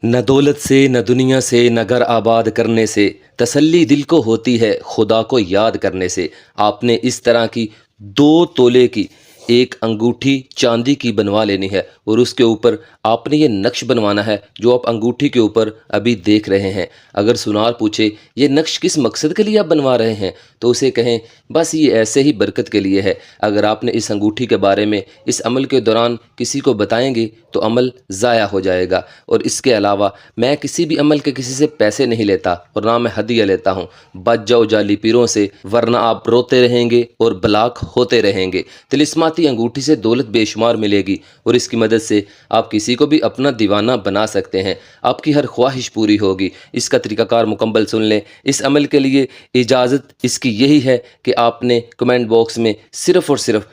نہ دولت سے نہ دنیا سے نہ گھر آباد کرنے سے تسلی دل کو ہوتی ہے خدا کو یاد کرنے سے۔ آپ نے اس طرح کی 2 تولے کی ایک انگوٹھی چاندی کی بنوا لینی ہے اور اس کے اوپر آپ نے یہ نقش بنوانا ہے جو آپ انگوٹھی کے اوپر ابھی دیکھ رہے ہیں۔ اگر سنار پوچھے یہ نقش کس مقصد کے لیے آپ بنوا رہے ہیں تو اسے کہیں بس یہ ایسے ہی برکت کے لیے ہے۔ اگر آپ نے اس انگوٹھی کے بارے میں اس عمل کے دوران کسی کو بتائیں گے تو عمل ضائع ہو جائے گا، اور اس کے علاوہ میں کسی بھی عمل کے کسی سے پیسے نہیں لیتا اور نہ میں ہدیہ لیتا ہوں۔ بچ جاؤ جعلی پیروں سے ورنہ آپ روتے رہیں گے اور بلاک ہوتے رہیں گے۔ طلسماتی انگوٹھی سے دولت بے شمار ملے گی اور اس کی مدد سے آپ کسی کو بھی اپنا دیوانہ بنا سکتے ہیں، آپ کی ہر خواہش پوری ہوگی۔ اس کا طریقہ کار مکمل سن لیں۔ اس عمل کے لیے اجازت اس کی یہی ہے کہ آپ نے کمنٹ باکس میں صرف اور صرف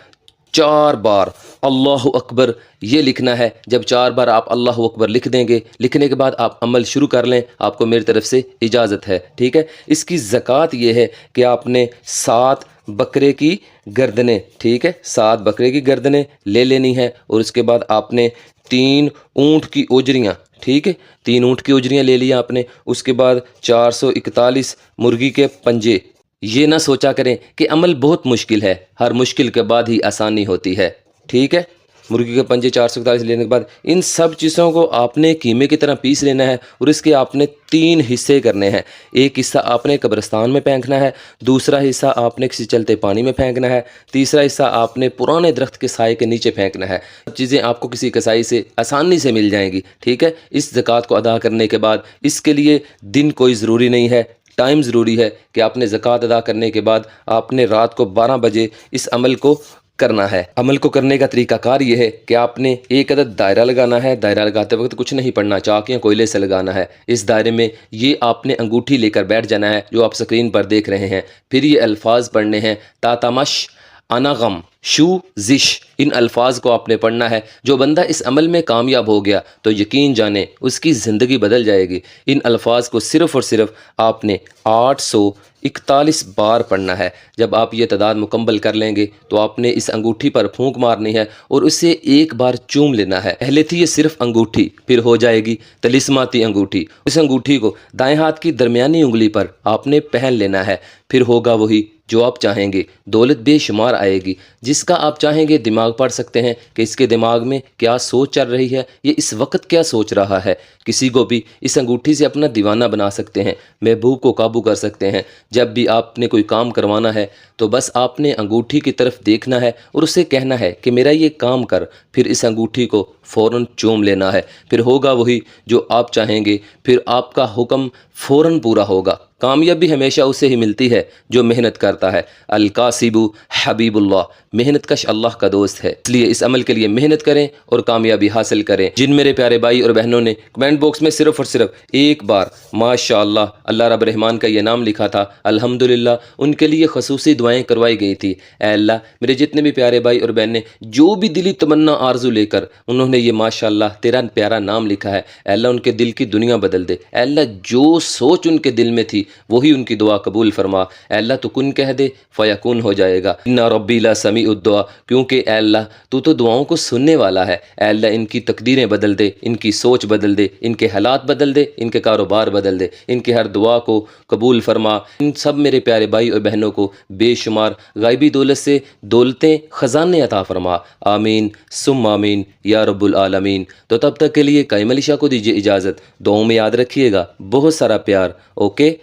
4 بار اللہ اکبر یہ لکھنا ہے۔ جب 4 بار آپ اللہ اکبر لکھ دیں گے، لکھنے کے بعد آپ عمل شروع کر لیں، آپ کو میری طرف سے اجازت ہے، ٹھیک ہے۔ اس کی زکوٰۃ یہ ہے کہ آپ نے 7 بکرے کی گردنیں، ٹھیک ہے، 7 بکرے کی گردنیں لے لینی ہے، اور اس کے بعد آپ نے 3 اونٹ کی اجریاں، ٹھیک ہے، 3 اونٹ کی اجریاں لے لیا آپ نے۔ اس کے بعد 441 مرغی کے پنجے۔ یہ نہ سوچا کریں کہ عمل بہت مشکل ہے، ہر مشکل کے بعد ہی آسانی ہوتی ہے، ٹھیک ہے۔ مرغی کے پنجے 441 لینے کے بعد ان سب چیزوں کو آپ نے قیمے کی طرح پیس لینا ہے، اور اس کے آپ نے 3 حصے کرنے ہیں۔ ایک حصہ آپ نے قبرستان میں پھینکنا ہے، دوسرا حصہ آپ نے کسی چلتے پانی میں پھینکنا ہے، تیسرا حصہ آپ نے پرانے درخت کے سائے کے نیچے پھینکنا ہے۔ چیزیں آپ کو کسی کسائی سے آسانی سے مل جائیں گی، ٹھیک ہے۔ اس زکوٰۃ کو ادا کرنے کے بعد اس کے لیے دن کوئی ضروری نہیں ہے، ٹائم ضروری ہے کہ آپ نے زکوٰۃ ادا کرنے کے بعد آپ نے رات کو 12 بجے اس عمل کو کرنا ہے۔ عمل کو کرنے کا طریقہ کار یہ ہے کہ آپ نے ایک عدد دائرہ لگانا ہے، دائرہ لگاتے وقت کچھ نہیں پڑھنا، چاک یا کوئلے سے لگانا ہے۔ اس دائرے میں یہ آپ نے انگوٹھی لے کر بیٹھ جانا ہے جو آپ سکرین پر دیکھ رہے ہیں۔ پھر یہ الفاظ پڑھنے ہیں، تاتمش انا غم شو زش، ان الفاظ کو آپ نے پڑھنا ہے۔ جو بندہ اس عمل میں کامیاب ہو گیا تو یقین جانیں اس کی زندگی بدل جائے گی۔ ان الفاظ کو صرف اور صرف آپ نے 841 بار پڑھنا ہے۔ جب آپ یہ تعداد مکمل کر لیں گے تو آپ نے اس انگوٹھی پر پھونک مارنی ہے اور اسے ایک بار چوم لینا ہے۔ پہلے تھی یہ صرف انگوٹھی، پھر ہو جائے گی طلسماتی انگوٹھی۔ اس انگوٹھی کو دائیں ہاتھ کی درمیانی انگلی پر آپ نے پہن لینا ہے، پھر ہوگا وہی جو آپ چاہیں گے، دولت بے شمار آئے گی۔ جس کا آپ چاہیں گے دماغ پڑھ سکتے ہیں کہ اس کے دماغ میں کیا سوچ چل رہی ہے، یہ اس وقت کیا سوچ رہا ہے۔ کسی کو بھی اس انگوٹھی سے اپنا دیوانہ بنا سکتے ہیں، محبوب کو قابو کر سکتے ہیں۔ جب بھی آپ نے کوئی کام کروانا ہے تو بس آپ نے انگوٹھی کی طرف دیکھنا ہے اور اسے کہنا ہے کہ میرا یہ کام کر، پھر اس انگوٹھی کو فوراً چوم لینا ہے، پھر ہوگا وہی جو آپ چاہیں گے، پھر آپ کا حکم فوراً پورا ہوگا۔ کامیابی ہمیشہ اسے ہی ملتی ہے جو محنت کرتا ہے۔ الکاسب حبیب اللہ، محنت کش اللہ کا دوست ہے، اس لیے اس عمل کے لیے محنت کریں اور کامیابی حاصل کریں۔ جن میرے پیارے بھائی اور بہنوں نے کمنٹ باکس میں صرف اور صرف ایک بار ماشاءاللہ اللہ رب الرحمن کا یہ نام لکھا تھا الحمدللہ، ان کے لیے خصوصی دعائیں کروائی گئی تھی۔ اے اللہ، میرے جتنے بھی پیارے بھائی اور بہنیں جو بھی دلی تمنا آرزو لے کر انہوں نے یہ ماشاءاللہ تیرا پیارا نام لکھا ہے، اے اللہ ان کے دل کی دنیا بدل دے۔ اے اللہ جو سوچ ان کے دل میں تھی وہی ان کی دعا قبول فرما۔ اے اللہ تو کن کہہ دے فیکون ہو جائے گا۔ ان ربی لا سمیع الدعا، کیونکہ اے اللہ تو دعاؤں کو سننے والا ہے۔ اے اللہ ان کی تقدیریں بدل دے، ان کی سوچ بدل دے، ان کے حالات بدل دے، ان کے کاروبار بدل دے، ان کی ہر دعا کو قبول فرما۔ ان سب میرے پیارے بھائی اور بہنوں کو بے شمار غیبی دولت سے دولتیں خزانے عطا فرما، آمین ثم آمین یا رب العالمین۔ تو تب تک کے لیے قائم علی شاہ کو دیجیے اجازت، دعاؤں میں یاد رکھیے گا، بہت سارا پیار، اوکے،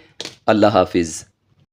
اللہ حافظ۔